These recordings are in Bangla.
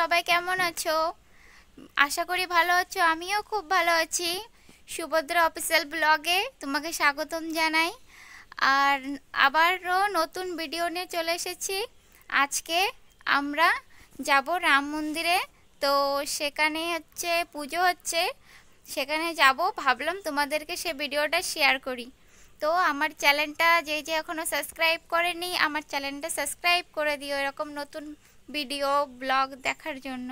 সবাই কেমন আছো? আশা করি ভালো আছো। আমিও খুব ভালো আছি। সুভদ্রা অফিসিয়াল ব্লগে তোমাকে স্বাগতম জানাই। আর আবারও নতুন ভিডিও নিয়ে চলে এসেছি। আজকে আমরা যাব রাম মন্দিরে। তো সেখানে হচ্ছে পুজো হচ্ছে, সেখানে যাব। ভাবলাম তোমাদেরকে সে ভিডিওটা শেয়ার করি। তো আমার চ্যানেলটা যে যে এখনও সাবস্ক্রাইব করেনি, আমার চ্যানেলটা সাবস্ক্রাইব করে দিও এরকম নতুন ভিডিও ব্লগ দেখার জন্য।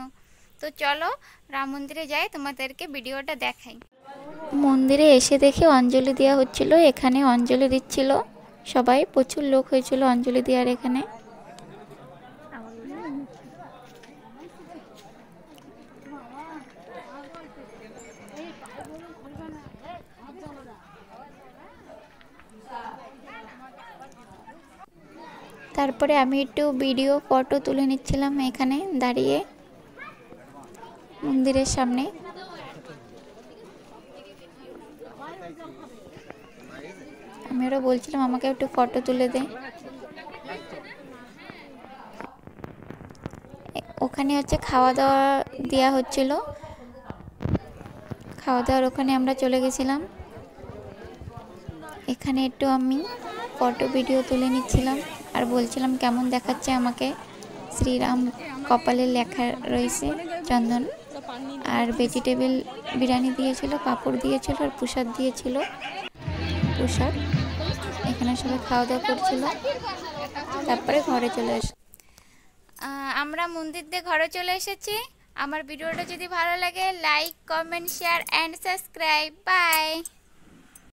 তো চলো রাম মন্দিরে যাই, তোমাদেরকে ভিডিওটা দেখাই। মন্দিরে এসে দেখে অঞ্জলি দেওয়া হচ্ছিল। এখানে অঞ্জলি দিচ্ছিল সবাই, প্রচুর লোক হয়েছিল অঞ্জলি দেওয়ার এখানে। তারপরে আমি একটু ভিডিও ফটো তুলে নিচ্ছিলাম এখানে দাঁড়িয়ে মন্দিরের সামনে। আমি ওরা বলছিলাম আমাকে একটু ফটো তুলে দে। ওখানে হচ্ছে খাওয়া দাওয়া দেওয়া হচ্ছিল, খাওয়া দাওয়ার ওখানে আমরা চলে গেছিলাম। এখানে একটু আমি ফটো ভিডিও তুলে নিচ্ছিলাম আর বলছিলাম কেমন দেখাচ্ছে আমাকে। শ্রীরাম কপালে লেখা রয়েছে চন্দন। আর ভেজিটেবল বিরিয়ানি দিয়েছিল, পাঁপড় দিয়েছিল আর প্রসাদ দিয়েছিল। প্রসাদ এখানে সবাই খাওয়া দাওয়া করছিল। তারপরে ঘরে চলে আমরা মন্দির দিয়ে ঘরে চলে এসেছি। আমার ভিডিওটা যদি ভালো লাগে like comment share and subscribe. By.